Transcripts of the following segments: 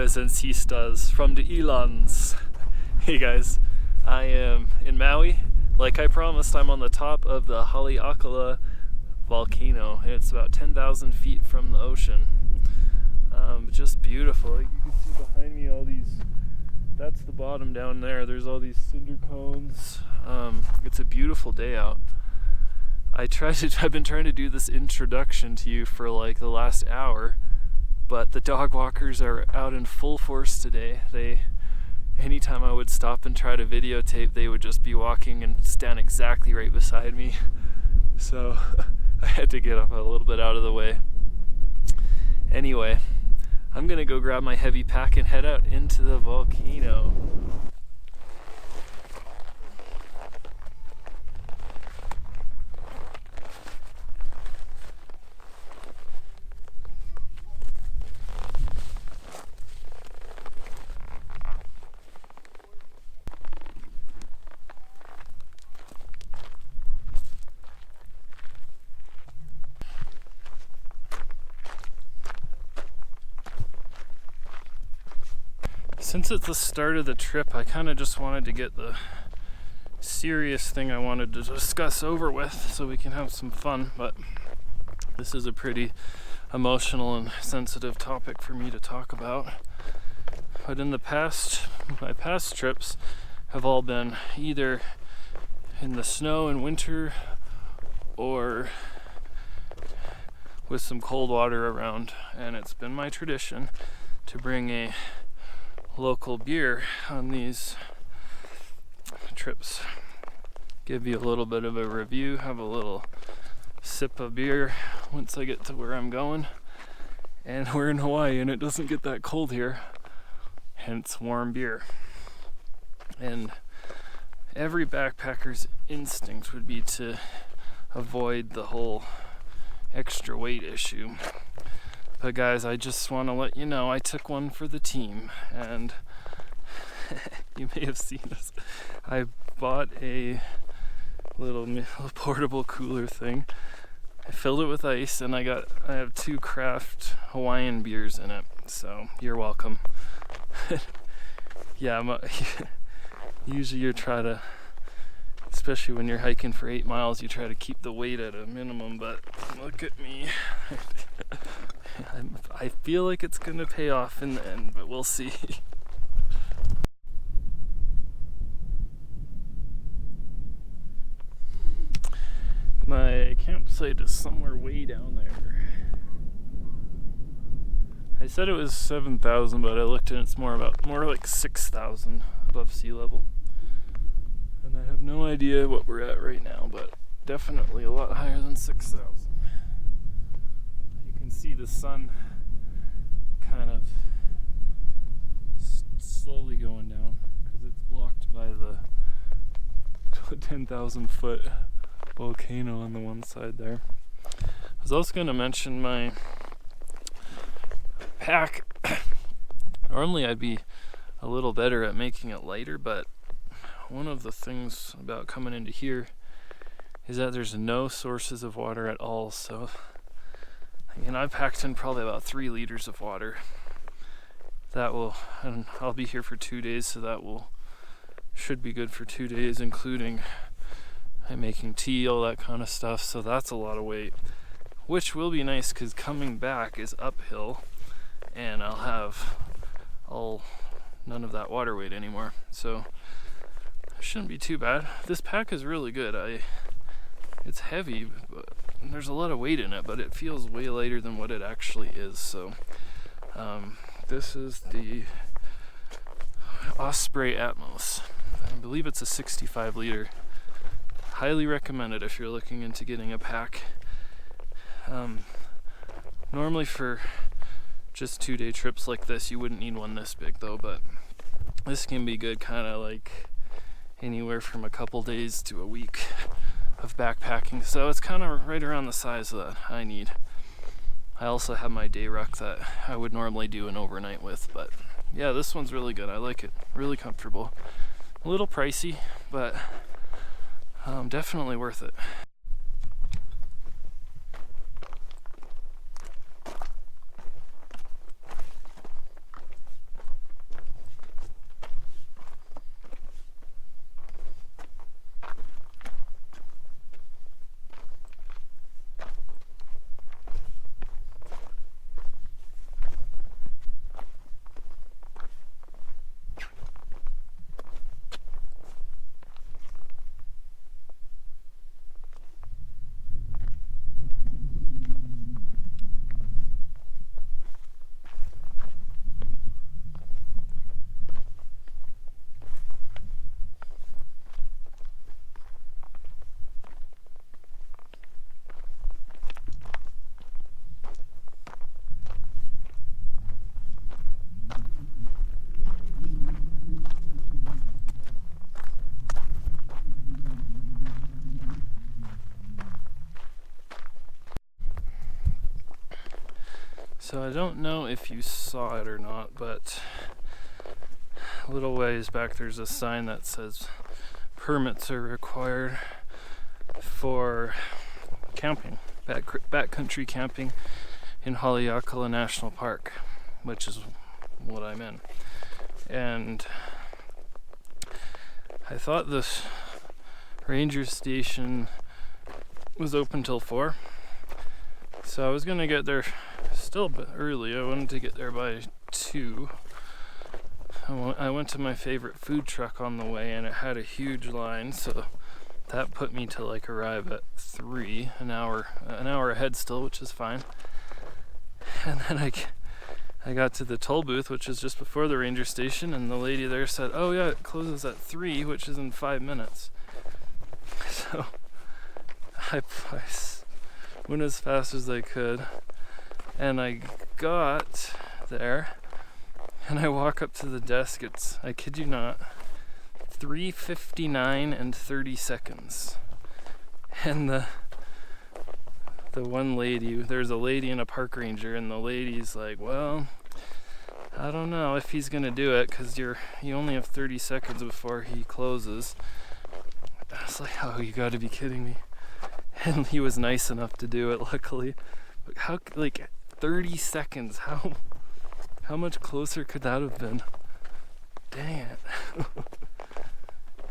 Censistas from the Islands. Hey guys, I am in Maui. Like I promised, I'm on the top of the Haleakala volcano. It's about 10,000 feet from the ocean. Just beautiful. Like you can see behind me all these, that's the bottom down there. There's all these cinder cones. It's a beautiful day out. I've been trying to do this introduction to you for like the last hour, but the dog walkers are out in full force today. Anytime I would stop and try to videotape, they would just be walking and stand exactly right beside me. So I had to get up a little bit out of the way. Anyway, I'm gonna go grab my heavy pack and head out into the volcano. Since it's the start of the trip, I kind of just wanted to get the serious thing I wanted to discuss over with so we can have some fun, but this is a pretty emotional and sensitive topic for me to talk about. But in the past, my past trips have all been either in the snow in winter or with some cold water around, and it's been my tradition to bring a local beer on these trips. Give you a little bit of a review, have a little sip of beer once I get to where I'm going. And we're in Hawaii and it doesn't get that cold here, hence warm beer. And every backpacker's instinct would be to avoid the whole extra weight issue. But guys, I just want to let you know I took one for the team, and you may have seen this. I bought a little portable cooler thing. I filled it with ice, and I have 2 craft Hawaiian beers in it, so you're welcome. Yeah, usually you try to, especially when you're hiking for 8 miles, you try to keep the weight at a minimum, but look at me. I feel like it's going to pay off in the end, but we'll see. My campsite is somewhere way down there. I said it was 7,000, but I looked and it's more like 6,000 above sea level. And I have no idea what we're at right now, but definitely a lot higher than 6,000. You can see the sun kind of slowly going down because it's blocked by the 10,000 foot volcano on the one side there. I was also going to mention my pack. Normally I'd be a little better at making it lighter, but one of the things about coming into here is that there's no sources of water at all. So, I've packed in probably about 3 liters of water. And I'll be here for 2 days, so should be good for 2 days, including I'm making tea, all that kind of stuff. So that's a lot of weight, which will be nice because coming back is uphill, and I'll have none of that water weight anymore. So shouldn't be too bad. This pack is really good. It's heavy, but there's a lot of weight in it, but it feels way lighter than what it actually is. So this is the Osprey Atmos. I believe it's a 65 liter. Highly recommend it if you're looking into getting a pack. Normally for just 2-day trips like this, you wouldn't need one this big though, but this can be good kind of like anywhere from a couple days to a week of backpacking. So it's kind of right around the size that I need. I also have my day ruck that I would normally do an overnight with, but yeah, this one's really good. I like it. Really comfortable. A little pricey, but definitely worth it. So I don't know if you saw it or not, but a little ways back there's a sign that says permits are required for camping, backcountry camping in Haleakala National Park, which is what I'm in. And I thought this ranger station was open till 4, so I was gonna get there still a bit early. I wanted to get there by 2. I went to my favorite food truck on the way, and it had a huge line, so that put me to like arrive at 3, an hour ahead still, which is fine. And then I got to the toll booth, which is just before the ranger station, and the lady there said, "Oh yeah, it closes at 3, which is in 5 minutes." So I went as fast as I could, and I got there, and I walk up to the desk. It's, I kid you not, 3:59 and 30 seconds. And the one lady, there's a lady and a park ranger, and the lady's like, "Well, I don't know if he's gonna do it, because you only have 30 seconds before he closes." I was like, "Oh, you gotta be kidding me." And he was nice enough to do it, luckily. But how, like, 30 seconds, how much closer could that have been? Dang it.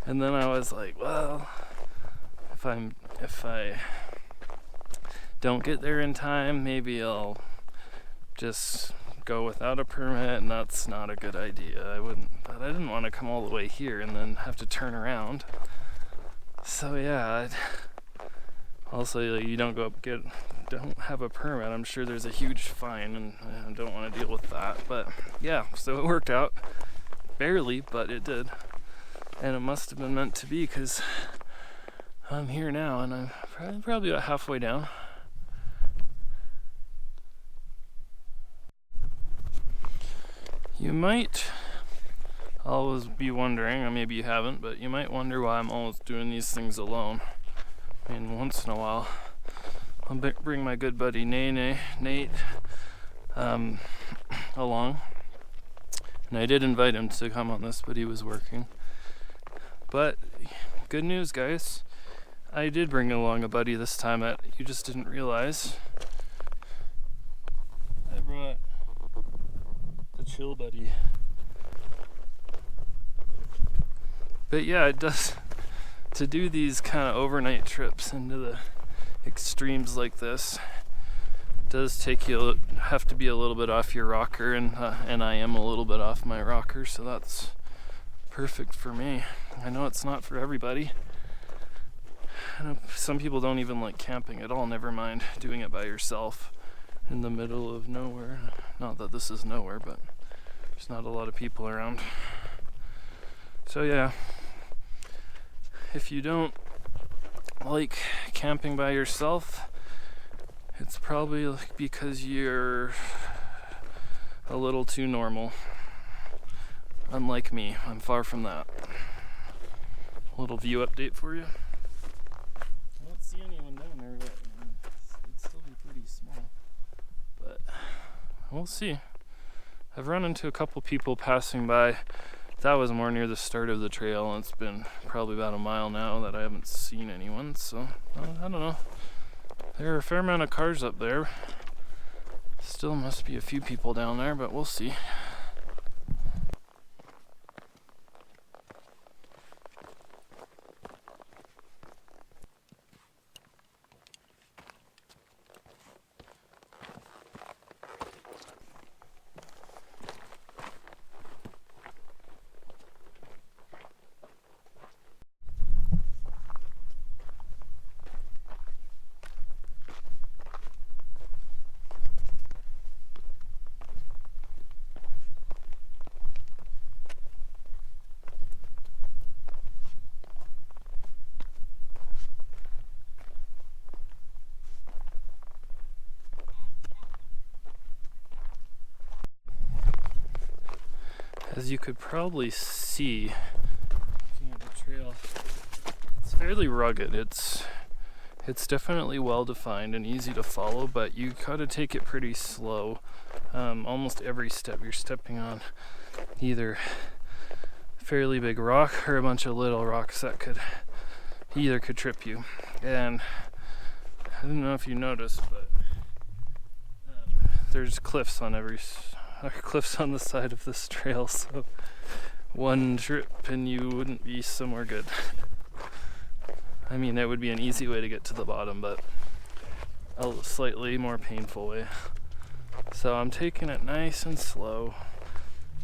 And then I was like, well, if I don't get there in time, maybe I'll just go without a permit, and that's not a good idea. But I didn't want to come all the way here and then have to turn around. So yeah, also, like, you don't have a permit, I'm sure there's a huge fine, and I don't want to deal with that. But yeah, so it worked out. Barely, but it did. And it must have been meant to be, because I'm here now, and I'm probably about halfway down. You might always be wondering, or maybe you haven't, but you might wonder why I'm always doing these things alone. I mean, once in a while I'll bring my good buddy Nate along, and I did invite him to come on this, but he was working. But good news, guys, I did bring along a buddy this time that you just didn't realize. I brought the chill buddy. But yeah, it does, to do these kind of overnight trips into the extremes like this, does take you, have to be a little bit off your rocker, and I am a little bit off my rocker, so that's perfect for me. I know it's not for everybody. I know some people don't even like camping at all, never mind doing it by yourself in the middle of nowhere. Not that this is nowhere, but there's not a lot of people around. So yeah, if you don't like camping by yourself, it's probably because you're a little too normal. Unlike me, I'm far from that. A little view update for you. I don't see anyone down there, but it'd still be pretty small. But we'll see. I've run into a couple people passing by. That was more near the start of the trail, and it's been probably about a mile now that I haven't seen anyone, so I don't know. There are a fair amount of cars up there. Still must be a few people down there, but we'll see. As you could probably see, looking at the trail, it's fairly rugged. It's It's definitely well defined and easy to follow, but you gotta take it pretty slow. Almost every step you're stepping on either a fairly big rock or a bunch of little rocks that could trip you. And I don't know if you noticed, but there's cliffs on the side of this trail, so one trip and you wouldn't be somewhere good. I mean, it would be an easy way to get to the bottom, but a slightly more painful way. So I'm taking it nice and slow.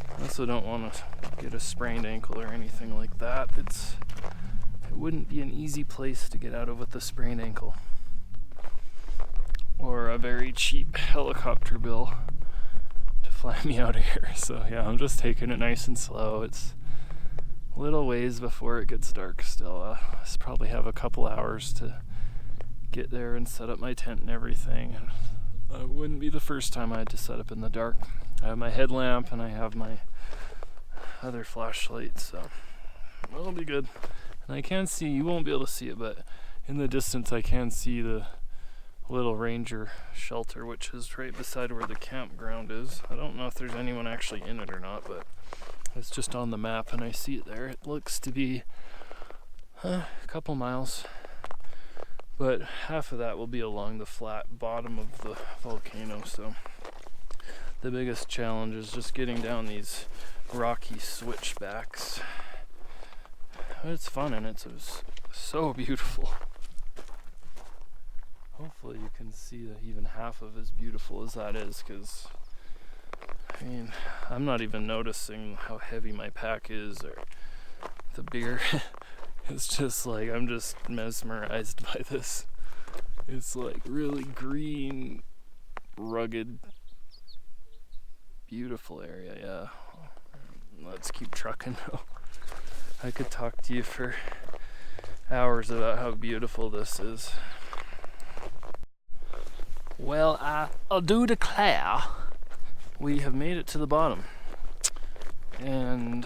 I also don't want to get a sprained ankle or anything like that. It wouldn't be an easy place to get out of with a sprained ankle, or a very cheap helicopter bill to fly me out of here. So yeah, I'm just taking it nice and slow. It's little ways before it gets dark still. I probably have a couple hours to get there and set up my tent and everything. And it wouldn't be the first time I had to set up in the dark. I have my headlamp and I have my other flashlight, so it'll be good. And I can see, you won't be able to see it, but in the distance I can see the little ranger shelter, which is right beside where the campground is. I don't know if there's anyone actually in it or not, but it's just on the map and I see it there. It looks to be a couple miles, but half of that will be along the flat bottom of the volcano. So the biggest challenge is just getting down these rocky switchbacks. But it's fun and it's so beautiful. Hopefully you can see that even half of as beautiful as that is, because I mean, I'm not even noticing how heavy my pack is or the beer. It's just like, I'm just mesmerized by this. It's like really green, rugged, beautiful area, yeah. Let's keep trucking though. I could talk to you for hours about how beautiful this is. Well, I do declare we have made it to the bottom, and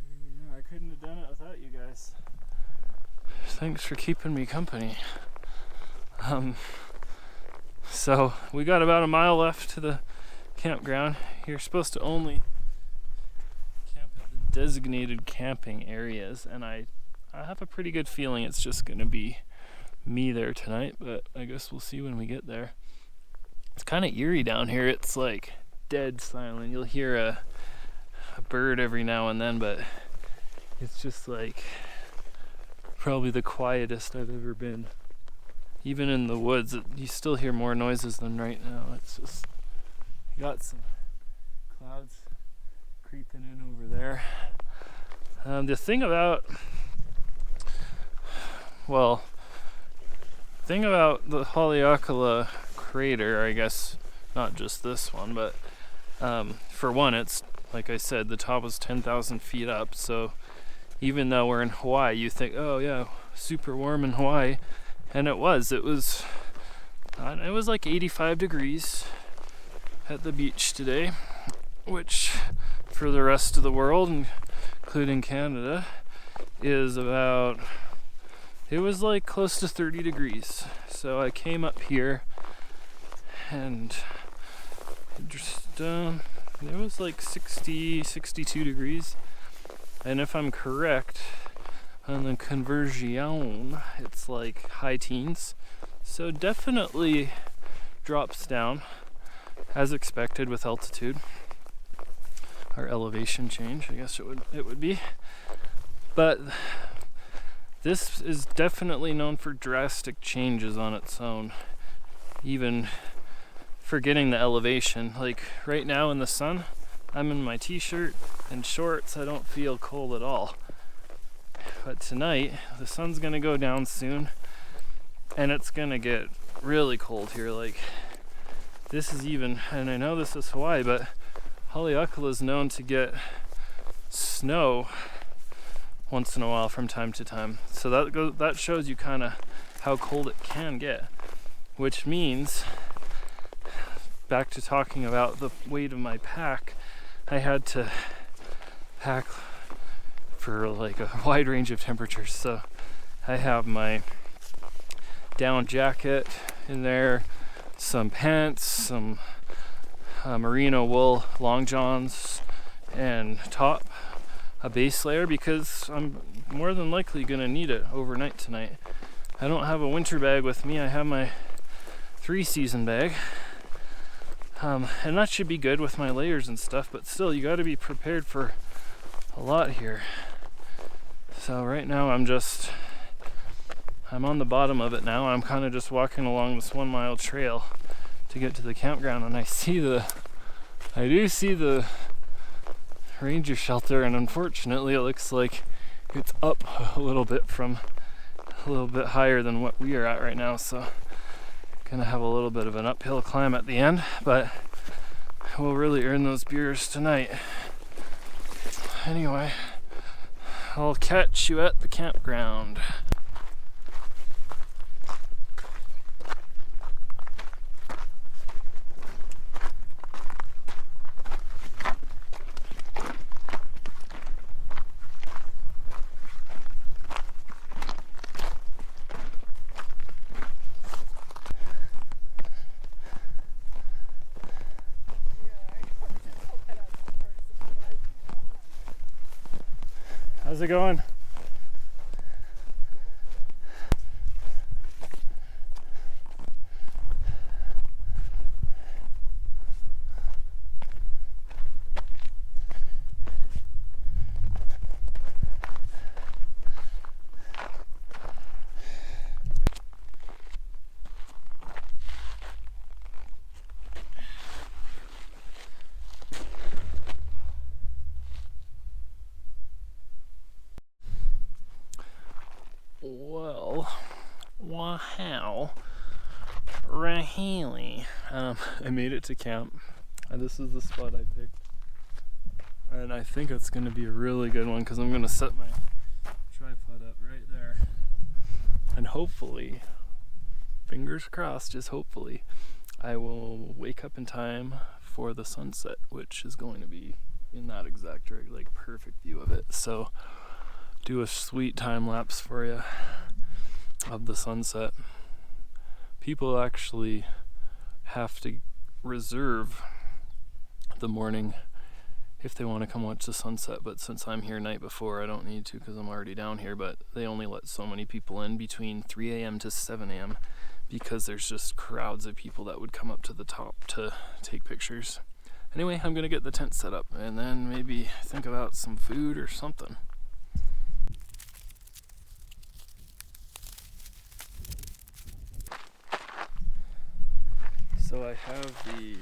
yeah, I couldn't have done it without you guys. Thanks for keeping me company. So we got about a mile left to the campground. You're supposed to only camp at the designated camping areas, and I have a pretty good feeling it's just gonna be me there tonight, but I guess we'll see when we get there. It's kind of eerie down here. It's like dead silent. You'll hear a bird every now and then, but it's just like probably the quietest I've ever been. Even in the woods, you still hear more noises than right now. It's just, you got some clouds creeping in over there. The thing about the Haleakala crater, I guess not just this one, but for one, it's like I said, the top was 10,000 feet up, so even though we're in Hawaii, you think, oh yeah, super warm in Hawaii, and it was like 85 degrees at the beach today, which for the rest of the world, including Canada, is about, it was like close to 30 degrees. So I came up here and just it was like 62 degrees, and if I'm correct on the conversion, it's like high teens, so definitely drops down as expected with altitude, or elevation change, I guess it would be. But this is definitely known for drastic changes on its own, even forgetting the elevation. Like right now in the sun, I'm in my t-shirt and shorts. I don't feel cold at all. But tonight, the sun's gonna go down soon, and it's gonna get really cold here. Like, this is even, and I know this is Hawaii, but Haleakala is known to get snow once in a while from time to time. So that shows you kind of how cold it can get, which means, back to talking about the weight of my pack, I had to pack for like a wide range of temperatures. So I have my down jacket in there, some pants, some merino wool long johns, and top, a base layer, because I'm more than likely gonna need it overnight tonight. I don't have a winter bag with me. I have my 3-season bag, and that should be good with my layers and stuff, but still, you got to be prepared for a lot here. So right now I'm on the bottom of it now. I'm kind of just walking along this 1 mile trail to get to the campground, and I do see the ranger shelter, and unfortunately it looks like it's up a little bit higher than what we are at right now, so gonna have a little bit of an uphill climb at the end, but we'll really earn those beers tonight. Anyway, I'll catch you at the campground. How's it going? Well, wow, Rahili. I made it to camp, and this is the spot I picked, and I think it's going to be a really good one because I'm going to set my tripod up right there, and hopefully, fingers crossed, just hopefully, I will wake up in time for the sunset, which is going to be in that exact perfect view of it. So do a sweet time lapse for you of the sunset. People actually have to reserve the morning if they want to come watch the sunset, but since I'm here night before, I don't need to because I'm already down here, but they only let so many people in between 3 a.m. to 7 a.m. because there's just crowds of people that would come up to the top to take pictures. Anyway, I'm gonna get the tent set up and then maybe think about some food or something. So I have the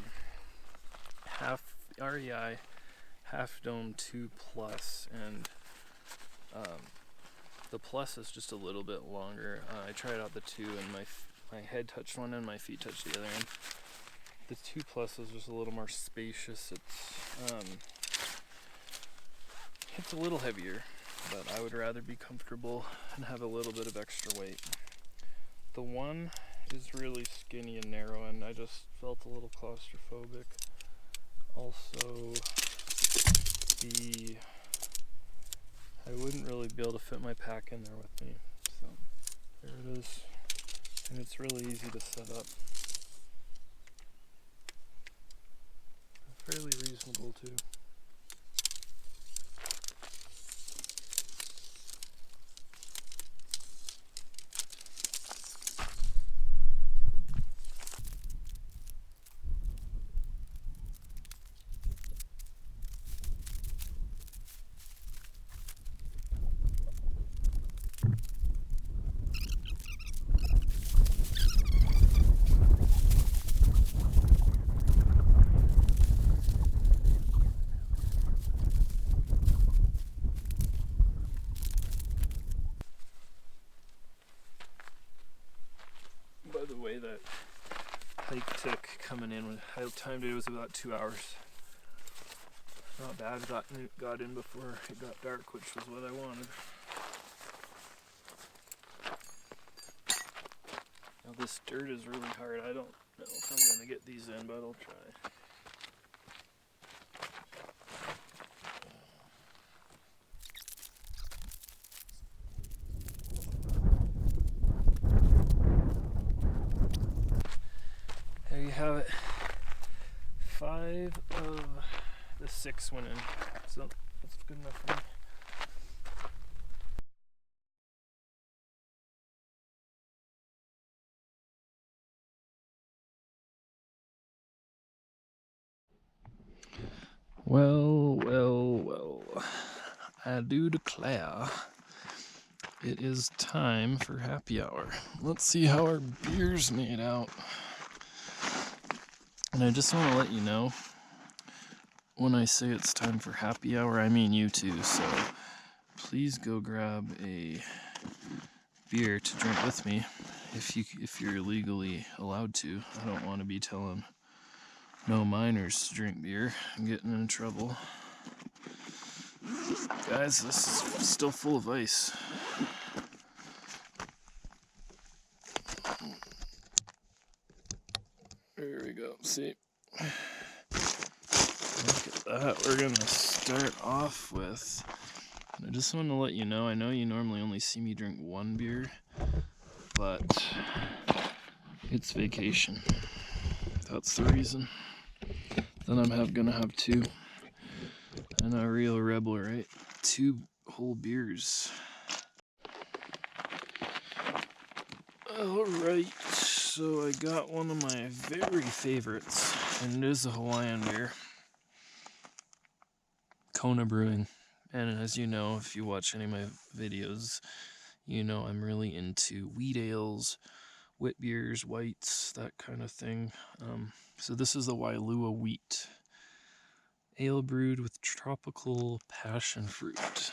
REI Half Dome 2 Plus, and the Plus is just a little bit longer. I tried out the 2 and my head touched one and my feet touched the other end. The 2 Plus is just a little more spacious. It's a little heavier, but I would rather be comfortable and have a little bit of extra weight. The 1 is really skinny and narrow, and I just felt a little claustrophobic. Also, I wouldn't really be able to fit my pack in there with me. So there it is, and it's really easy to set up. Fairly reasonable too. By the way, that hike took coming in, I timed it was about 2 hours. Not bad, got in before it got dark, which was what I wanted. Now this dirt is really hard. I don't know if I'm going to get these in, but I'll try. have it. 5 of the 6 went in, so that's good enough for me. Well, I do declare it is time for happy hour. Let's see how our beer's made out. And I just want to let you know, when I say it's time for happy hour, I mean you too, so please go grab a beer to drink with me if you're legally allowed to. I don't want to be telling no minors to drink beer and getting in trouble. Guys, this is still full of ice. There we go. See? Look at that. We're going to start off with... I just want to let you know, I know you normally only see me drink one beer, but it's vacation. That's the reason. Then I'm gonna have 2. And a real rebel, right? 2 whole beers. Alright, so I got one of my very favorites, and it is a Hawaiian beer. Kona Brewing. And as you know, if you watch any of my videos, you know I'm really into wheat ales, wit beers, whites, that kind of thing. So this is the Wailua wheat ale brewed with tropical passion fruit.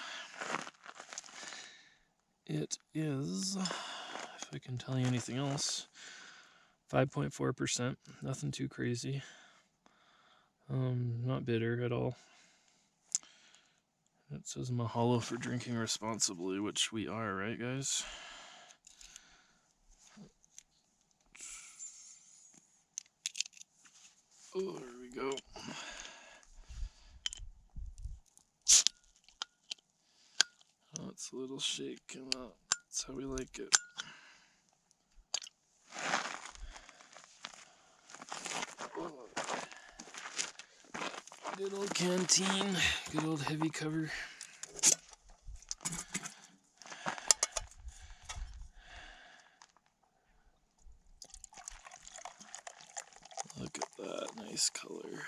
It is, if I can tell you anything else, 5.4%, nothing too crazy. Not bitter at all. It says mahalo for drinking responsibly, which we are, right guys? Oh, there we go. Oh, it's a little shaken up. That's how we like it. Oh. Good old canteen, good old heavy cover. Look at that, nice color.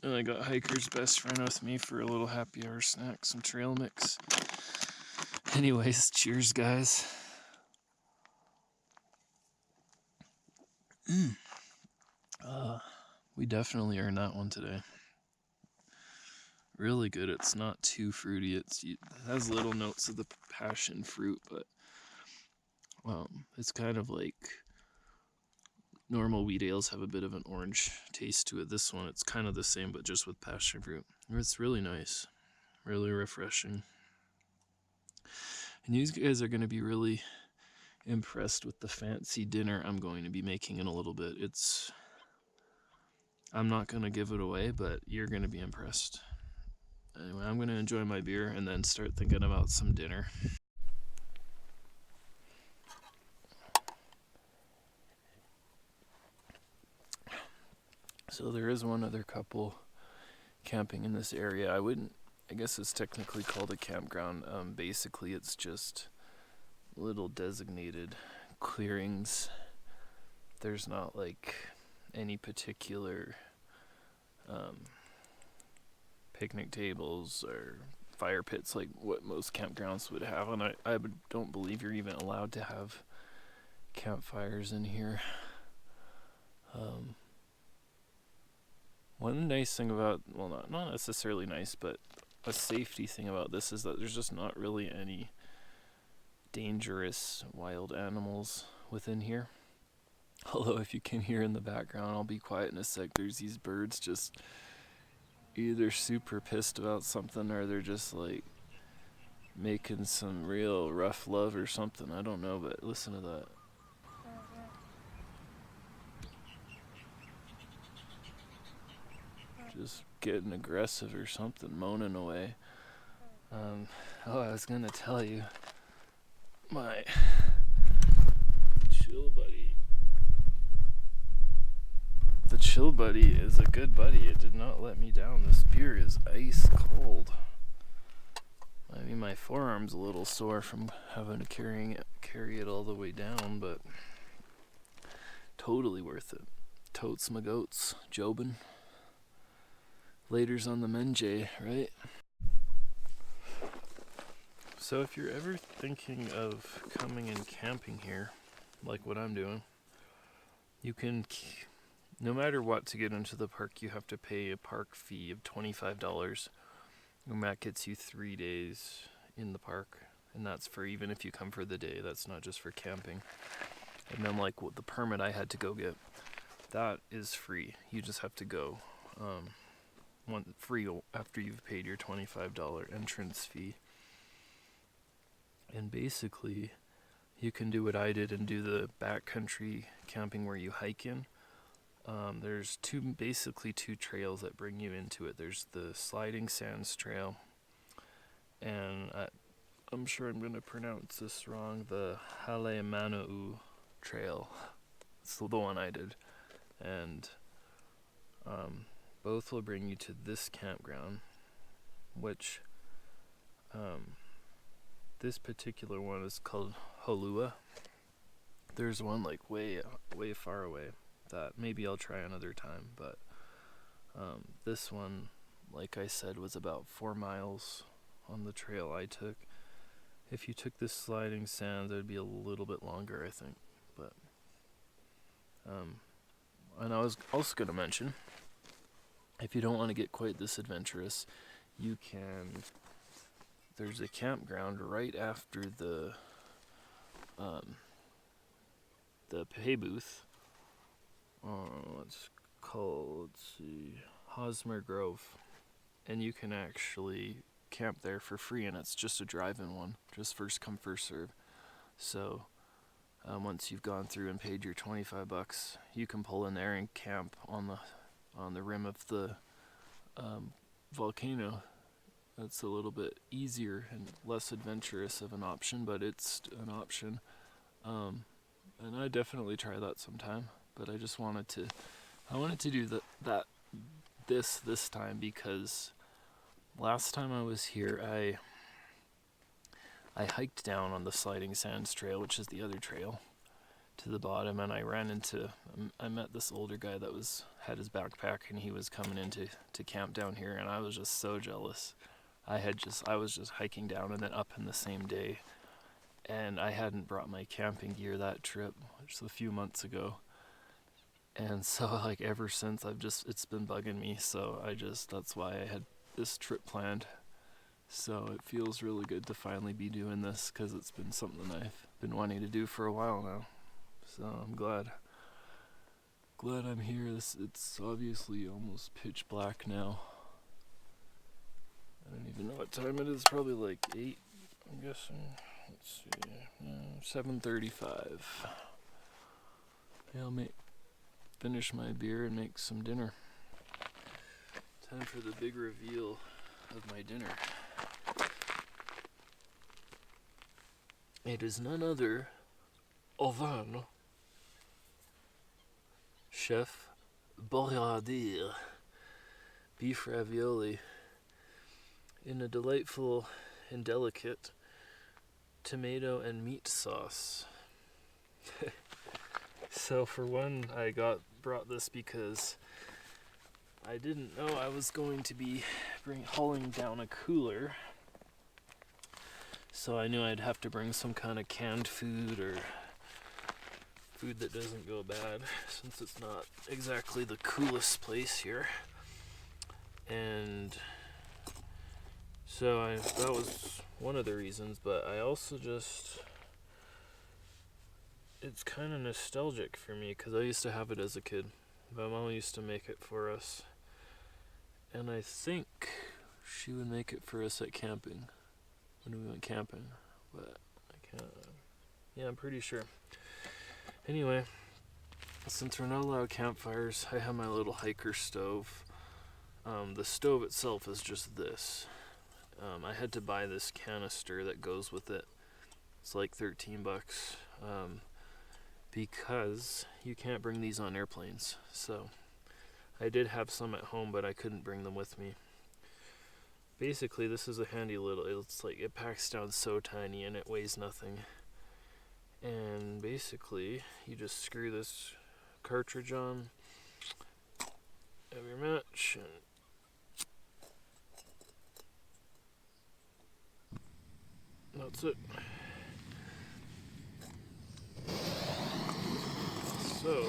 And I got Hiker's best friend with me for a little happy hour snack, some trail mix. Anyways, cheers guys. We definitely earned that one today. Really good. It's not too fruity. It has little notes of the passion fruit, but it's kind of like normal wheat ales have a bit of an orange taste to it. This one, it's kind of the same, but just with passion fruit. It's really nice, really refreshing. And you guys are going to be really impressed with the fancy dinner I'm going to be making in a little bit. I'm not going to give it away, but you're going to be impressed. Anyway, I'm going to enjoy my beer and then start thinking about some dinner. So there is one other couple camping in this area. I guess it's technically called a campground. Basically, it's just little designated clearings. There's not like any particular picnic tables or fire pits like what most campgrounds would have, and I don't believe you're even allowed to have campfires in here. One nice thing about, well, not necessarily nice, but a safety thing about this is that there's just not really any dangerous wild animals within here. Although if you can hear in the background, I'll be quiet in a sec, there's these birds just either super pissed about something or they're just like making some real rough love or something. I don't know, but listen to that. Just getting aggressive or something, moaning away. I was gonna tell you, my chill buddy. The chill buddy is a good buddy. It did not let me down. This beer is ice cold. I mean, my forearm's a little sore from having to carry it all the way down, but totally worth it. Totes my goats, Jobin. Later's on the Menjay, right? So if you're ever thinking of coming and camping here, like what I'm doing, you can, no matter what, to get into the park, you have to pay a park fee of $25. And that gets you 3 days in the park. And that's for even if you come for the day, that's not just for camping. And then like the permit I had to go get, that is free. You just have to go. Free after you've paid your $25 entrance fee. And basically, you can do what I did and do the backcountry camping where you hike in. There's basically two trails that bring you into it. There's the Sliding Sands Trail, and I'm sure I'm going to pronounce this wrong, the Haleakala Trail. It's the one I did. And both will bring you to this campground, which this particular one is called Aloha. There's one like way far away that maybe I'll try another time, but this one, like I said, was about 4 miles on the trail I took. If you took this Sliding Sands, it would be a little bit longer, I think. But and I was also going to mention, if you don't want to get quite this adventurous, you can. There's a campground right after the pay booth. It's called, let's see, Hosmer Grove, and you can actually camp there for free, and it's just a drive-in one, just first come first serve. So once you've gone through and paid your $25, you can pull in there and camp on the rim of the volcano. That's a little bit easier and less adventurous of an option, but it's an option. And I definitely try that sometime. But I just wanted to do this time because last time I was here, I hiked down on the Sliding Sands Trail, which is the other trail, to the bottom, and I met this older guy that had his backpack, and he was coming in to camp down here, and I was just so jealous. I was just hiking down and then up in the same day, and I hadn't brought my camping gear that trip, which was a few months ago. And so like ever since it's been bugging me, so that's why I had this trip planned. So it feels really good to finally be doing this, because it's been something I've been wanting to do for a while now. So I'm glad I'm here. It's obviously almost pitch black now. I don't even know what time it is. Probably like 8, I'm guessing. Let's see, 7:35. Yeah, I'll finish my beer and make some dinner. Time for the big reveal of my dinner. It is none other than Chef Boyardee beef ravioli in a delightful and delicate tomato and meat sauce. So for one, I brought this because I didn't know I was going to be hauling down a cooler. So I knew I'd have to bring some kind of canned food or food that doesn't go bad, since it's not exactly the coolest place here. And so that was one of the reasons, but I also it's kind of nostalgic for me, because I used to have it as a kid. My mom used to make it for us, and I think she would make it for us at camping, when we went camping, but I can't, yeah, I'm pretty sure. Anyway, since we're not allowed campfires, I have my little hiker stove. The stove itself is just this. I had to buy this canister that goes with it. It's like $13. because you can't bring these on airplanes. So I did have some at home, but I couldn't bring them with me. Basically, this is a handy little, it's like it packs down so tiny and it weighs nothing. And basically, you just screw this cartridge on, have your match, and that's it. So,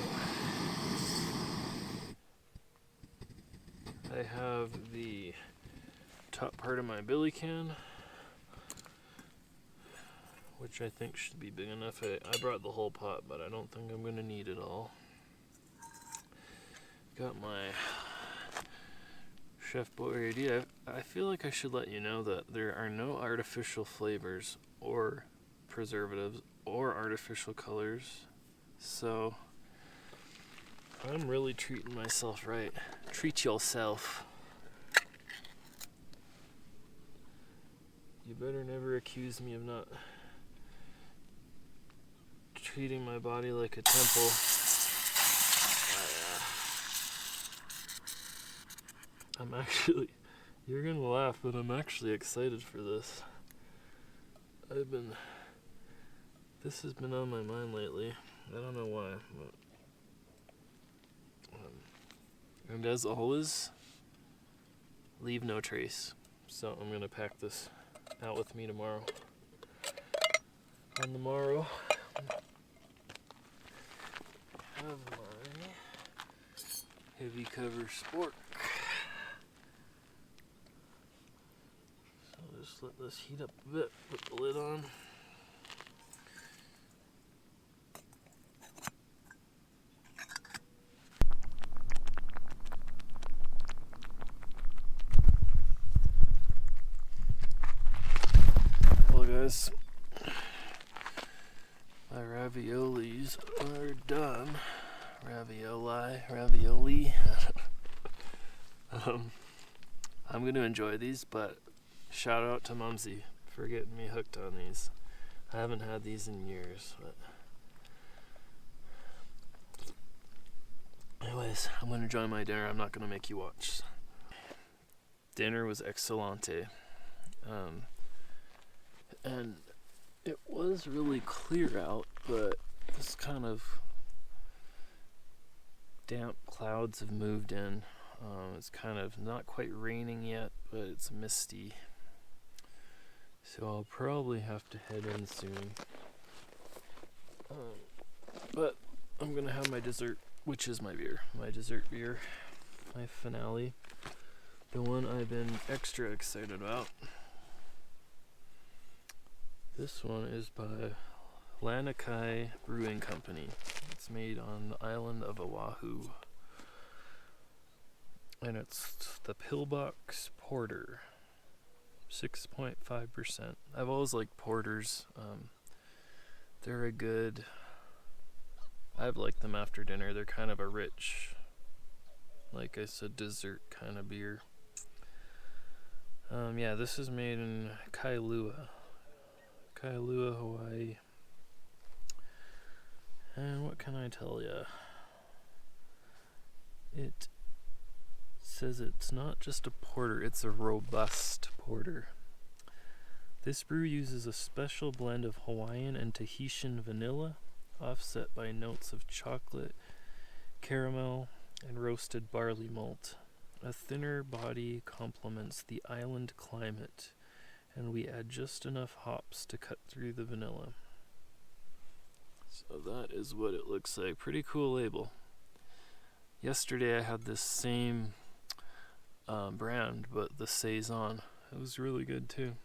I have the top part of my billy can, which I think should be big enough. I brought the whole pot, but I don't think I'm going to need it all. Got my Chef Boyardee. I feel like I should let you know that there are no artificial flavors or preservatives or artificial colors. So I'm really treating myself right. Treat yourself. You better never accuse me of not treating my body like a temple. I'm actually, you're gonna laugh, but I'm actually excited for this. This has been on my mind lately. I don't know why, but, and as always, leave no trace. So I'm gonna pack this out with me tomorrow. On the morrow, I have my heavy cover sport. So just let this heat up a bit, put the lid on. Well guys, my raviolis are done. Ravioli. I'm gonna enjoy these, but shout out to Mumsy for getting me hooked on these. I haven't had these in years, but anyways, I'm gonna enjoy my dinner. I'm not gonna make you watch. Dinner was excelente. And it was really clear out, but this kind of damp clouds have moved in. It's kind of not quite raining yet, but it's misty. So I'll probably have to head in soon. But I'm gonna have my dessert, which is my beer. My dessert beer. My finale. The one I've been extra excited about. This one is by Lanakai Brewing Company. It's made on the island of Oahu. And it's the Pillbox Porter. 6.5%. I've always liked porters. They're a good... I've liked them after dinner. They're kind of a rich, like I said, dessert kind of beer. Yeah, this is made in Kailua, Hawaii. And what can I tell ya? It says it's not just a porter, it's a robust porter. This brew uses a special blend of Hawaiian and Tahitian vanilla, offset by notes of chocolate, caramel, and roasted barley malt. A thinner body complements the island climate, and we add just enough hops to cut through the vanilla. So that is what it looks like. Pretty cool label. Yesterday I had this same brand, but the Saison. It was really good too.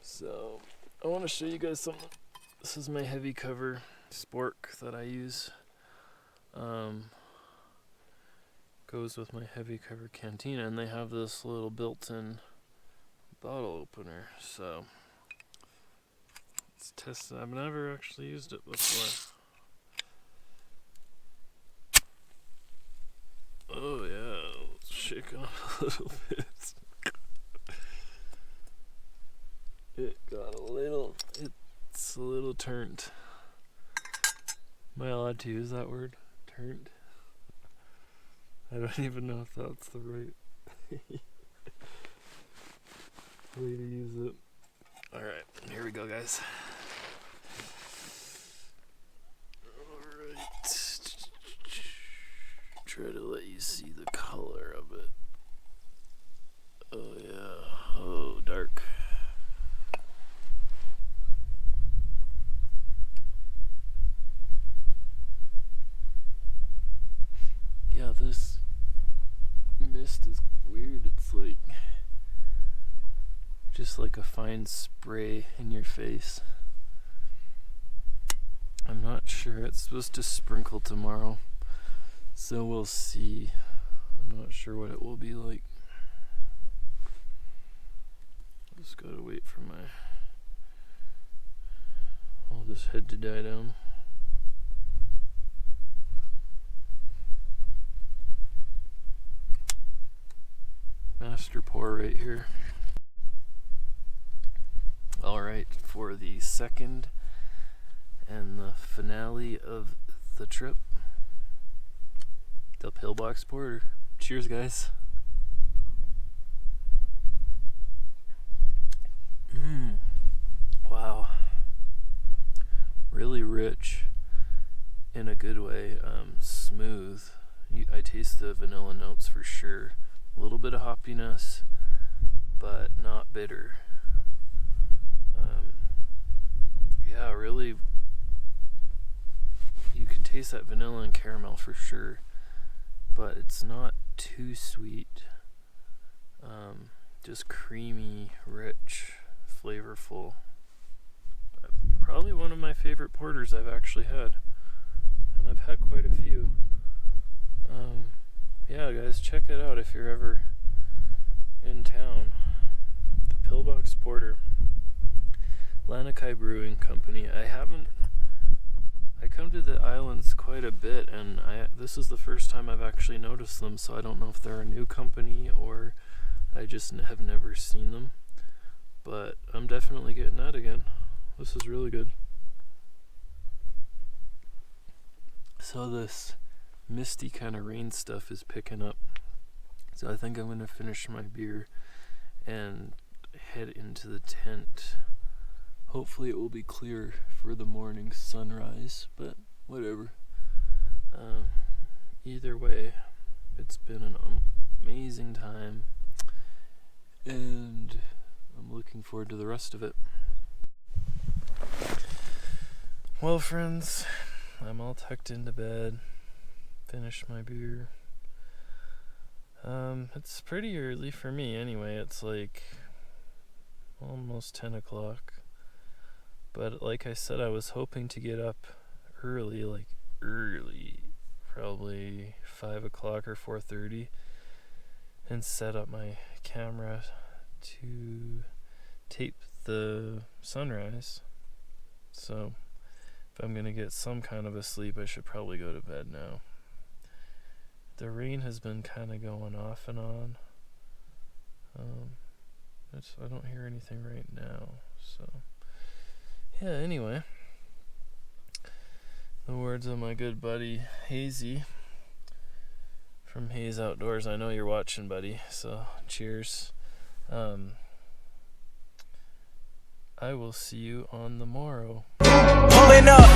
So I want to show you guys something. This is my heavy cover spork that I use. Goes with my heavy cover cantina, and they have this little built-in bottle opener. So let's test it. I've never actually used it before. Oh yeah, let's shake it off a little bit. It's a little turned. Am I allowed to use that word? Turned? I don't even know if that's the right way to use it. Alright, here we go, guys. Alright. Try to let you see the color of it. Oh yeah. Oh, dark. Yeah, this mist is weird. It's like just like a fine spray in your face. I'm not sure. It's supposed to sprinkle tomorrow, so we'll see. I'm not sure what it will be like. Just gotta wait for all this head to die down. Master pour right here. Alright, for the second and the finale of the trip, the pillbox porter. Cheers, guys. Wow. Really rich in a good way. Smooth. I taste the vanilla notes for sure. A little bit of hoppiness, but not bitter. Yeah, really, you can taste that vanilla and caramel for sure, but it's not too sweet. Just creamy, rich, flavorful. Probably one of my favorite porters I've actually had, and I've had quite a few. Yeah, guys, check it out if you're ever in town. The Pillbox Porter, Lanikai Brewing Company. I come to the islands quite a bit, and this is the first time I've actually noticed them, so I don't know if they're a new company or I just have never seen them. But I'm definitely getting that again. This is really good. So this misty kind of rain stuff is picking up, so I think I'm going to finish my beer and head into the tent. Hopefully it will be clear for the morning sunrise, but whatever. Either way, it's been an amazing time, and I'm looking forward to the rest of it. Well, friends, I'm all tucked into bed. Finished my beer. It's pretty early for me anyway. It's like almost 10 o'clock. But like I said, I was hoping to get up early, probably 5 o'clock or 4:30, and set up my camera to tape the sunrise. So if I'm gonna get some kind of a sleep, I should probably go to bed now. The rain has been kind of going off and on. I don't hear anything right now, so yeah, anyway, the words of my good buddy Hazy from Haze Outdoors. I know you're watching, buddy, so cheers. I will see you on the morrow. Pulling up,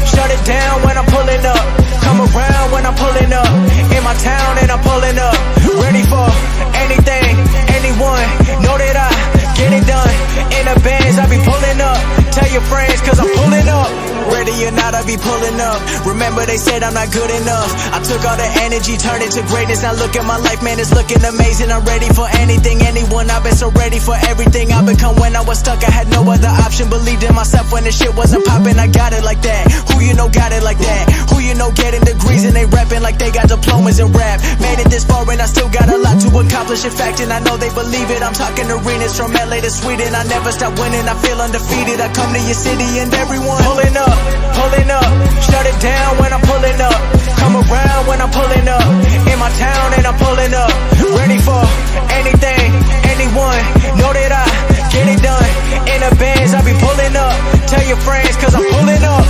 shut it down when I'm pulling up. Come around when I'm pulling up. In my town and I'm pulling up. Ready for anything, anyone. Know that I get it done. In the bands, I be pulling up. Tell your friends, cause I'm pulling up. Ready or not, I be pulling up. Remember they said I'm not good enough. I took all the energy, turned it to greatness. Now look at my life, man, it's looking amazing. I'm ready for anything, anyone. I've been so ready for everything I become. When I was stuck, I had no other option. Believed in myself when the shit wasn't popping. I got it like that. Who you know got it like that? Who you know getting degrees and they rapping like they got diplomas in rap? Made it this far and I still got a lot to accomplish. In fact, and I know they believe it. I'm talking arenas from LA to Sweden. I never stop winning, I feel undefeated. I come to your city and everyone pulling up. Shut it down when I'm pulling up. Come around when I'm pulling up. In my town and I'm pulling up. Ready for anything, anyone. Know that I get it done. In the bands, I be pulling up. Tell your friends, cause I'm pulling up.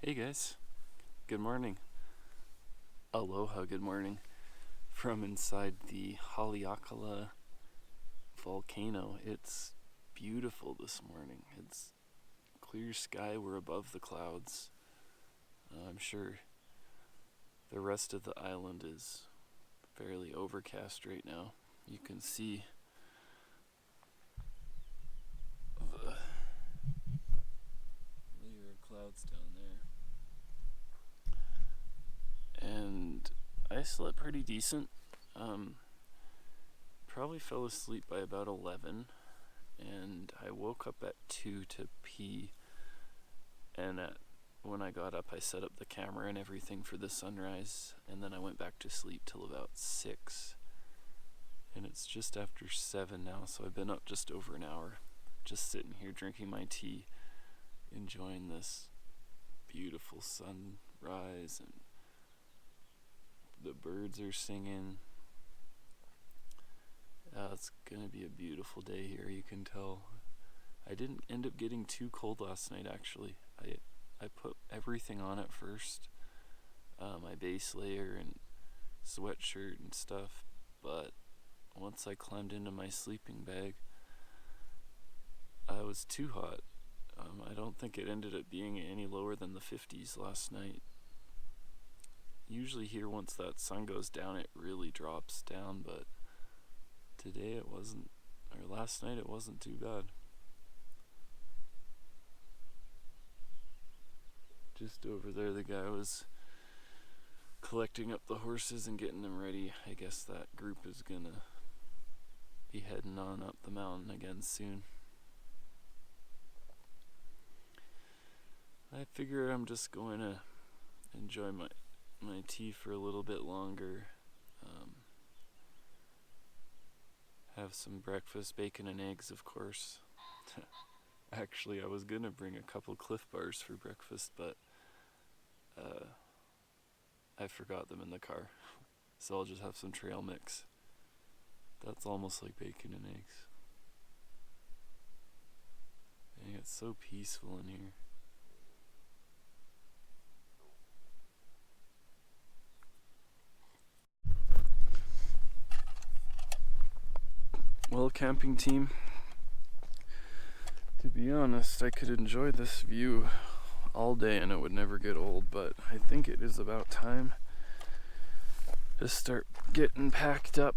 Hey guys, good morning. Aloha, good morning. From inside the Haleakala volcano. It's beautiful this morning. It's clear sky, we're above the clouds. I'm sure the rest of the island is fairly overcast right now. You can see the layer of clouds down there. And I slept pretty decent. Probably fell asleep by about 11, and I woke up at 2 to pee, and when I got up I set up the camera and everything for the sunrise, and then I went back to sleep till about 6, and it's just after 7 now, so I've been up just over an hour, just sitting here drinking my tea, enjoying this beautiful sunrise, and the birds are singing. It's gonna be a beautiful day here, you can tell. I didn't end up getting too cold last night, actually. I put everything on at first, my base layer and sweatshirt and stuff, but once I climbed into my sleeping bag, I was too hot. I don't think it ended up being any lower than the 50s last night. Usually here, once that sun goes down, it really drops down, but today it wasn't, or last night it wasn't too bad. Just over there, the guy was collecting up the horses and getting them ready. I guess that group is gonna be heading on up the mountain again soon. I figure I'm just going to enjoy my tea for a little bit longer. Have some breakfast, bacon and eggs, of course. Actually, I was gonna bring a couple Cliff Bars for breakfast, but I forgot them in the car, so I'll just have some trail mix. That's almost like bacon and eggs. Dang, it's so peaceful in here. Well, camping team, to be honest, I could enjoy this view all day and it would never get old, but I think it is about time to start getting packed up.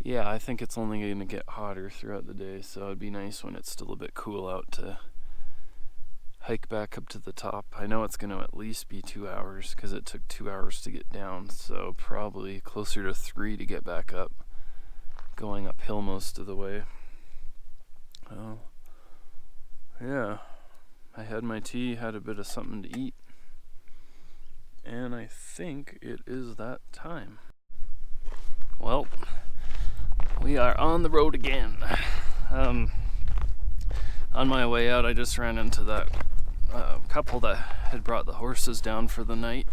Yeah, I think it's only going to get hotter throughout the day, so it'd be nice when it's still a bit cool out to hike back up to the top. I know it's going to at least be 2 hours because it took 2 hours to get down, so probably closer to 3 to get back up, going uphill most of the way. Oh, yeah, I had my tea, had a bit of something to eat, and I think it is that time. Well, we are on the road again. On my way out, I just ran into that couple that had brought the horses down for the night.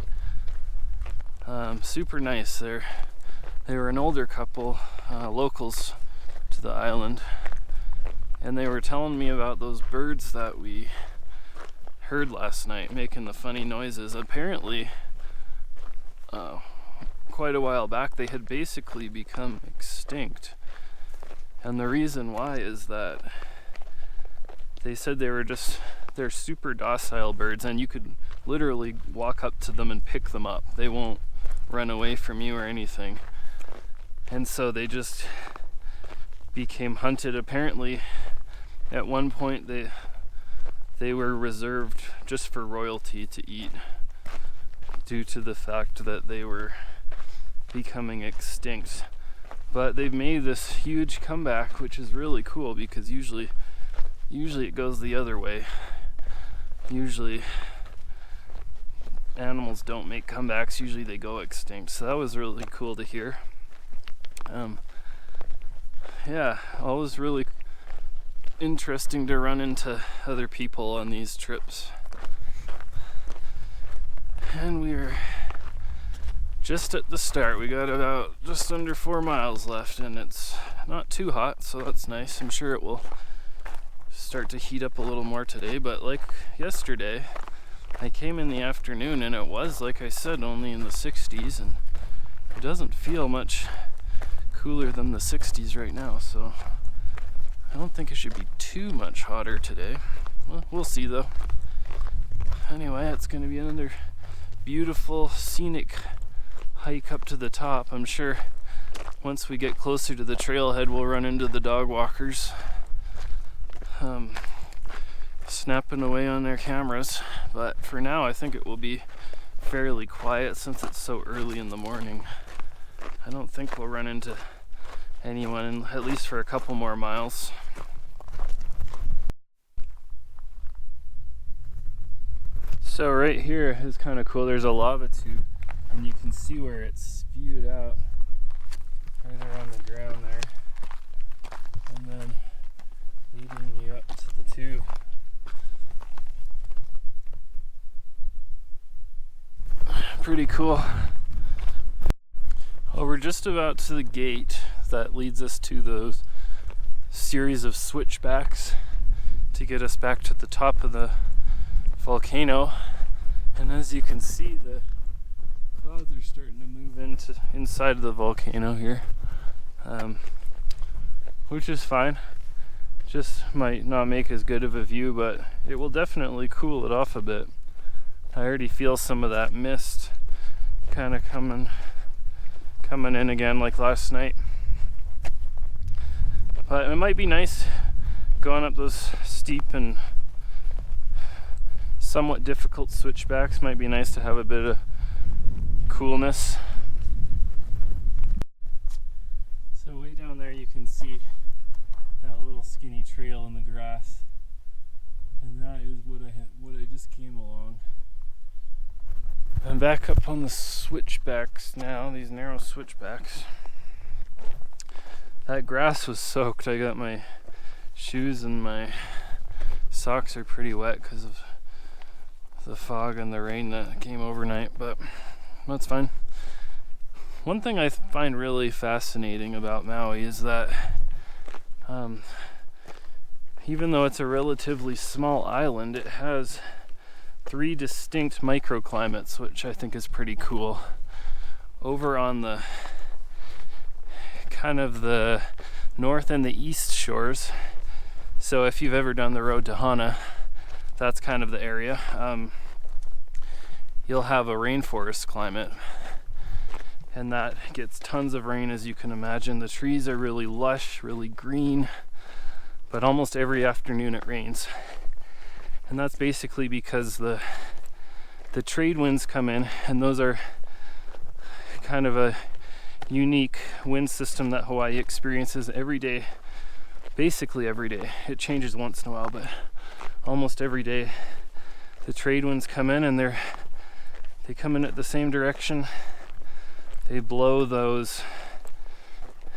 Super nice. They were an older couple, locals to the island, and they were telling me about those birds that we heard last night making the funny noises. Apparently, quite a while back, they had basically become extinct, and the reason why is that they said they're super docile birds, and you could literally walk up to them and pick them up. They won't run away from you or anything. And so they just became hunted. Apparently, at one point they were reserved just for royalty to eat, due to the fact that they were becoming extinct. But they've made this huge comeback, which is really cool, because usually it goes the other way. Usually animals don't make comebacks, usually they go extinct. So that was really cool to hear. Yeah, always really interesting to run into other people on these trips. And we're just at the start. We got about just under 4 miles left, and it's not too hot, so that's nice. I'm sure it will start to heat up a little more today, but like yesterday, I came in the afternoon and it was, like I said, only in the 60s, and it doesn't feel much cooler than the 60s right now, so I don't think it should be too much hotter today. Well, we'll see though. Anyway, it's going to be another beautiful scenic hike up to the top. I'm sure once we get closer to the trailhead we'll run into the dog walkers snapping away on their cameras, but for now I think it will be fairly quiet since it's so early in the morning. I don't think we'll run into anyone, at least for a couple more miles. So right here is kind of cool. There's a lava tube and you can see where it's spewed out right around the ground there, and then leading you up to the tube. Pretty cool. Well, we're just about to the gate that leads us to those series of switchbacks to get us back to the top of the volcano. And as you can see, the clouds are starting to move inside of the volcano here, which is fine. Just might not make as good of a view, but it will definitely cool it off a bit. I already feel some of that mist kind of coming in again like last night. But it might be nice going up those steep and somewhat difficult switchbacks. Might be nice to have a bit of coolness. So way down there you can see that little skinny trail in the grass, and that is what I just came along. I'm back up on the switchbacks now, these narrow switchbacks. That grass was soaked. I got my shoes and my socks are pretty wet because of the fog and the rain that came overnight, but that's fine. One thing I find really fascinating about Maui is that even though it's a relatively small island, it has 3 distinct microclimates, which I think is pretty cool. Over on the kind of the north and the east shores, so if you've ever done the road to Hana, that's kind of the area, you'll have a rainforest climate, and that gets tons of rain, as you can imagine. The trees are really lush, really green, but almost every afternoon it rains. And that's basically because the trade winds come in, and those are kind of a unique wind system that Hawaii experiences every day, basically every day. It changes once in a while, but almost every day the trade winds come in, and they come in at the same direction. They blow those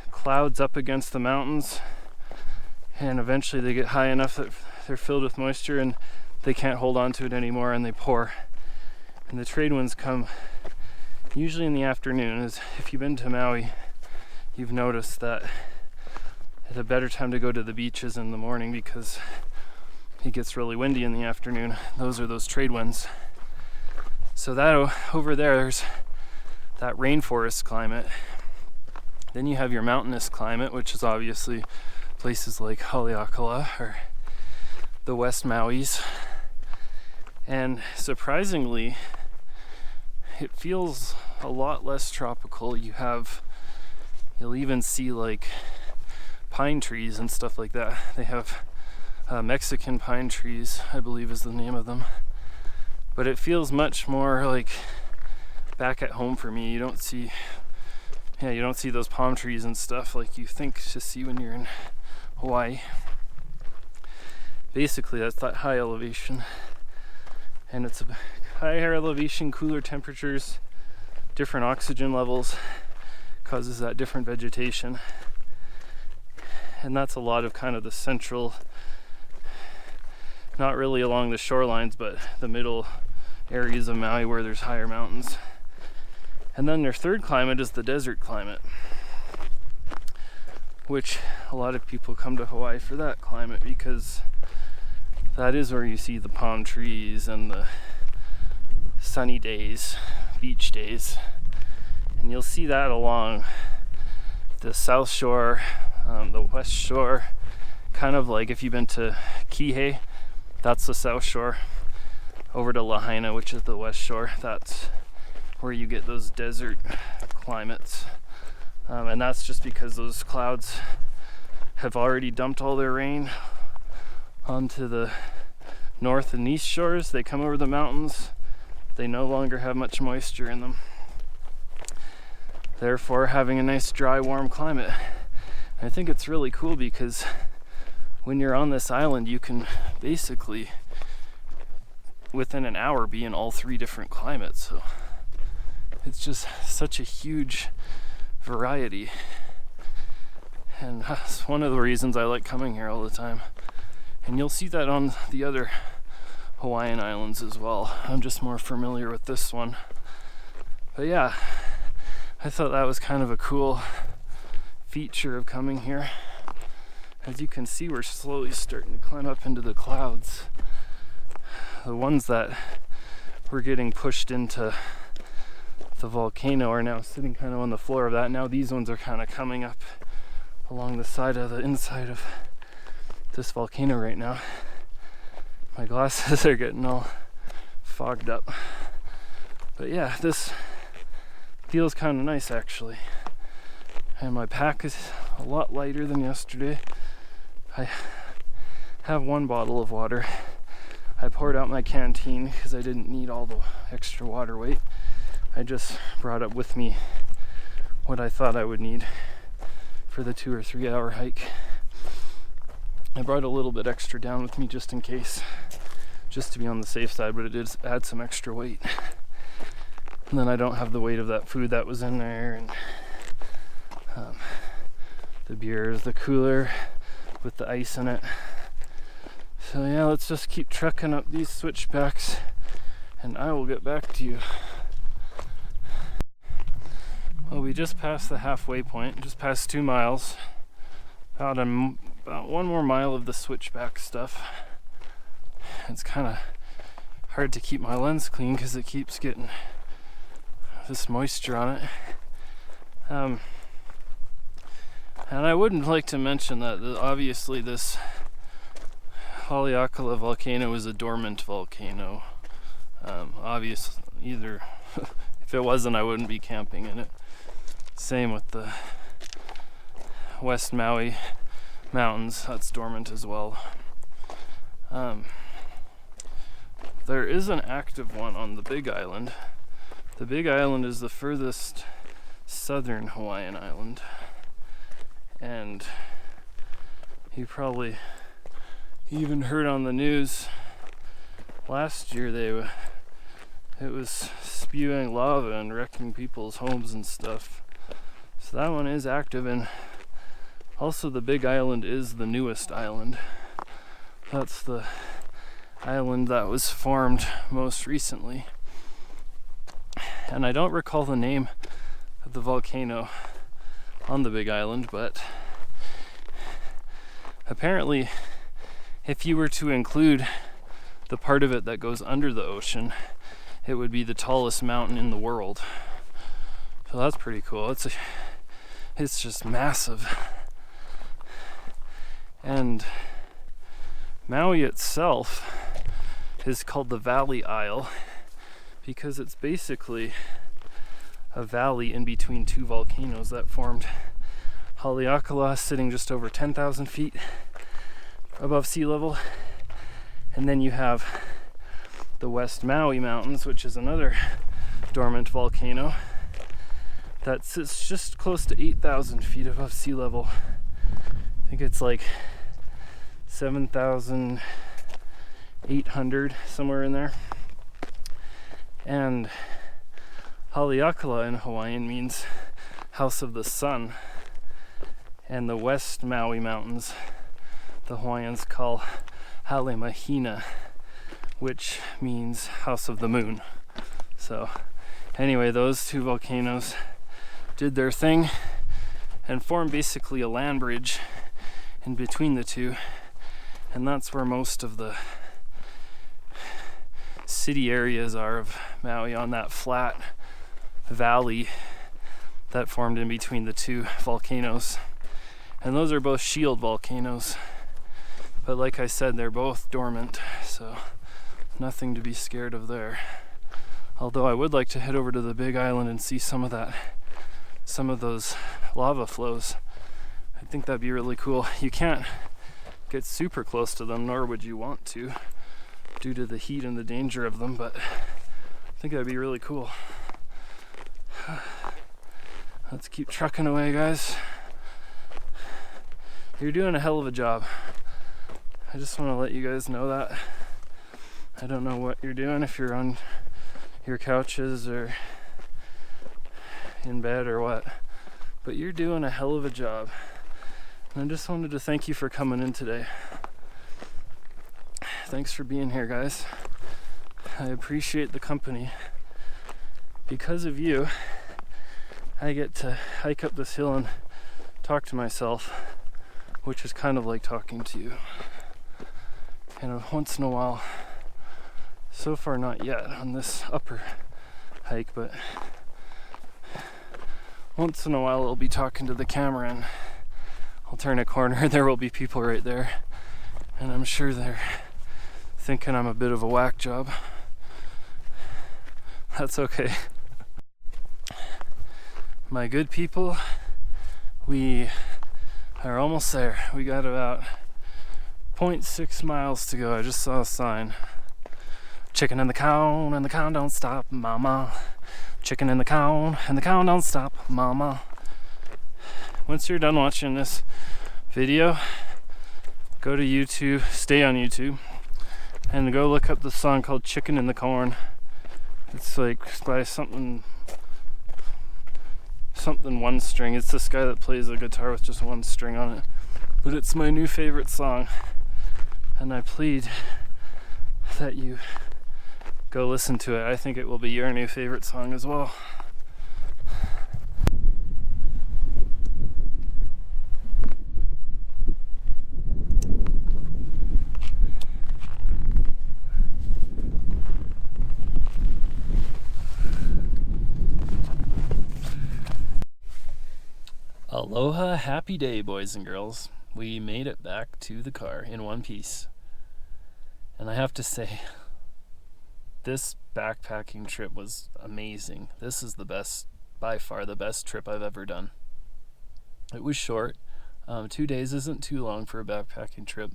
clouds up against the mountains, and eventually they get high enough that they're filled with moisture and they can't hold on to it anymore, and they pour. And the trade winds come usually in the afternoon. As if you've been to Maui, you've noticed that it's a better time to go to the beaches in the morning because it gets really windy in the afternoon. Those are those trade winds. So that over there's that rainforest climate. Then you have your mountainous climate, which is obviously places like Haleakala or the West Maui's. And surprisingly, it feels a lot less tropical. You'll even see like pine trees and stuff like that. They have Mexican pine trees, I believe is the name of them. But it feels much more like back at home for me. You don't see those palm trees and stuff like you think to see when you're in Hawaii. Basically, that's that high elevation. And it's a higher elevation, cooler temperatures, different oxygen levels, causes that different vegetation. And that's a lot of kind of the central, not really along the shorelines, but the middle areas of Maui where there's higher mountains. And then their third climate is the desert climate, which a lot of people come to Hawaii for that climate because that is where you see the palm trees and the sunny days, beach days. And you'll see that along the south shore, the west shore, kind of like if you've been to Kihei, that's the south shore. Over to Lahaina, which is the west shore, that's where you get those desert climates. And that's just because those clouds have already dumped all their rain onto the north and east shores. They come over the mountains, they no longer have much moisture in them, therefore having a nice dry warm climate. And I think it's really cool because when you're on this island you can basically within an hour be in all three different climates. So it's just such a huge variety, and that's one of the reasons I like coming here all the time. And you'll see that on the other Hawaiian islands as well. I'm just more familiar with this one. But yeah, I thought that was kind of a cool feature of coming here. As you can see, we're slowly starting to climb up into the clouds. The ones that were getting pushed into the volcano are now sitting kind of on the floor of that. Now these ones are kind of coming up along the side of the inside of this volcano right now. My glasses are getting all fogged up. But yeah, this feels kind of nice actually. And my pack is a lot lighter than yesterday. I have one bottle of water. I poured out my canteen because I didn't need all the extra water weight. I just brought up with me what I thought I would need for the 2 or 3 hour hike. I brought a little bit extra down with me just in case, just to be on the safe side, but it did add some extra weight. And then I don't have the weight of that food that was in there, and the beers, the cooler with the ice in it. So yeah, let's just keep trekking up these switchbacks and I will get back to you. Well, we just passed the halfway point, just passed 2 miles. About 1 more mile of the switchback stuff. It's kind of hard to keep my lens clean because it keeps getting this moisture on it. And I wouldn't like to mention that obviously this Haleakala volcano is a dormant volcano. Obviously, either if it wasn't, I wouldn't be camping in it. Same with the West Maui mountains, that's dormant as well. There is an active one on the Big Island. The Big Island is the furthest southern Hawaiian island, and you probably even heard on the news last year it was spewing lava and wrecking people's homes and stuff. So that one is active, and also the Big Island is the newest island. That's the island that was formed most recently. And I don't recall the name of the volcano on the Big Island, but apparently if you were to include the part of it that goes under the ocean, it would be the tallest mountain in the world. So that's pretty cool. It's just massive. And Maui itself is called the Valley Isle because it's basically a valley in between 2 volcanoes that formed. Haleakala sitting just over 10,000 feet above sea level, and then you have the West Maui Mountains, which is another dormant volcano that sits just close to 8,000 feet above sea level. I think it's like 7,800, somewhere in there. And Haleakala in Hawaiian means house of the sun, and the West Maui Mountains the Hawaiians call Halemahina, which means house of the moon. So anyway, those 2 volcanoes did their thing and formed basically a land bridge in between the 2, and that's where most of the city areas are of Maui, on that flat valley that formed in between the two volcanoes. And those are both shield volcanoes. But like I said, they're both dormant, so nothing to be scared of there. Although I would like to head over to the Big Island and see some of those lava flows. I think that'd be really cool. You can't get super close to them, nor would you want to, due to the heat and the danger of them, but I think that'd be really cool. Let's keep trucking away, guys. You're doing a hell of a job. I just want to let you guys know that. I don't know what you're doing, if you're on your couches or in bed or what, but you're doing a hell of a job. And I just wanted to thank you for coming in today. Thanks for being here, guys. I appreciate the company. Because of you, I get to hike up this hill and talk to myself, which is kind of like talking to you. And once in a while, so far not yet on this upper hike, but once in a while I'll be talking to the camera and I'll turn a corner, there will be people right there, and I'm sure they're thinking I'm a bit of a whack job. That's okay. My good people, we are almost there. We got about 0.6 miles to go. I just saw a sign. Chicken in the cow, and the cow don't stop, mama. Chicken in the cow, and the cow don't stop, mama. Once you're done watching this video, go to YouTube, stay on YouTube, and go look up the song called Chicken in the Corn. It's like by something one string. It's this guy that plays a guitar with just one string on it. But it's my new favorite song. And I plead that you go listen to it. I think it will be your new favorite song as well. Aloha, happy day, boys and girls. We made it back to the car in one piece. And I have to say, this backpacking trip was amazing. This is the best, by far the best trip I've ever done. It was short. 2 days isn't too long for a backpacking trip.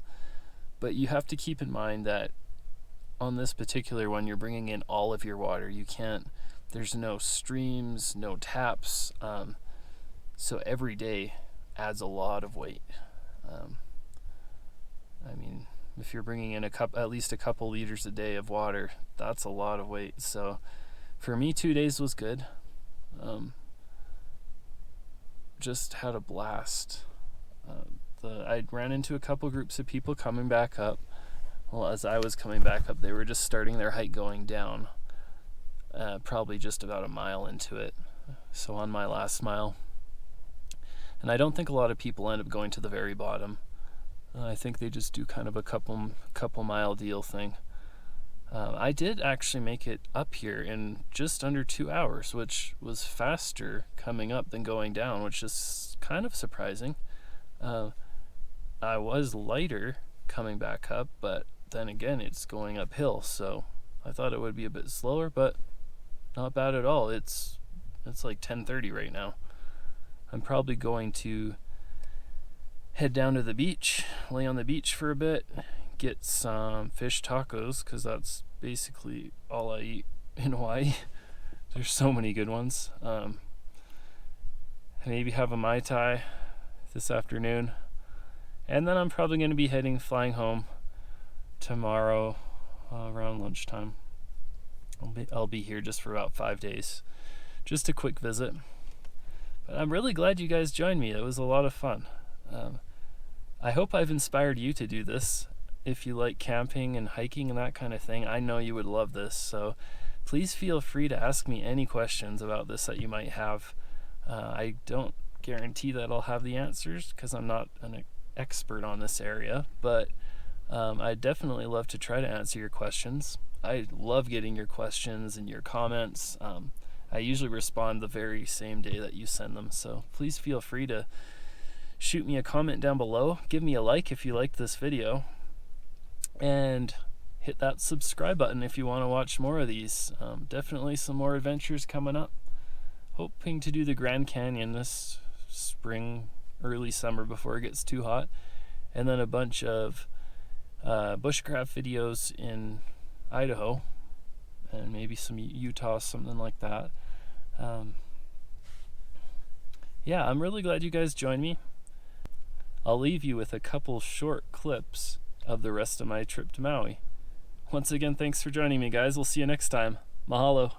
But you have to keep in mind that on this particular one, you're bringing in all of your water. You can't, there's no streams, no taps. So every day adds a lot of weight. I mean, if you're bringing in at least a couple liters a day of water, that's a lot of weight. So for me, 2 days was good. Just had a blast. I ran into a couple groups of people coming back up. Well, as I was coming back up, they were just starting their hike going down, probably just about a mile into it. So on my last mile. And I don't think a lot of people end up going to the very bottom. I think they just do kind of a couple mile deal thing. I did actually make it up here in just under 2 hours, which was faster coming up than going down, which is kind of surprising. I was lighter coming back up, but then again, it's going uphill, so I thought it would be a bit slower, but not bad at all. It's like 10:30 right now. I'm probably going to head down to the beach, lay on the beach for a bit, get some fish tacos, because that's basically all I eat in Hawaii. There's so many good ones. Maybe have a Mai Tai this afternoon. And then I'm probably going to be flying home tomorrow around lunchtime. I'll be here just for about 5 days. Just a quick visit. But I'm really glad you guys joined me. It was a lot of fun. I hope I've inspired you to do this. If you like camping and hiking and that kind of thing, I know you would love this. So please feel free to ask me any questions about this that you might have. I don't guarantee that I'll have the answers because I'm not an expert on this area, but I'd definitely love to try to answer your questions. I love getting your questions and your comments. I usually respond the very same day that you send them, so please feel free to shoot me a comment down below. Give me a like if you liked this video, and hit that subscribe button if you want to watch more of these. Definitely some more adventures coming up. Hoping to do the Grand Canyon this spring, early summer before it gets too hot, and then a bunch of bushcraft videos in Idaho and maybe some Utah, something like that. Yeah, I'm really glad you guys joined me. I'll leave you with a couple short clips of the rest of my trip to Maui. Once again, thanks for joining me, guys. We'll see you next time. Mahalo.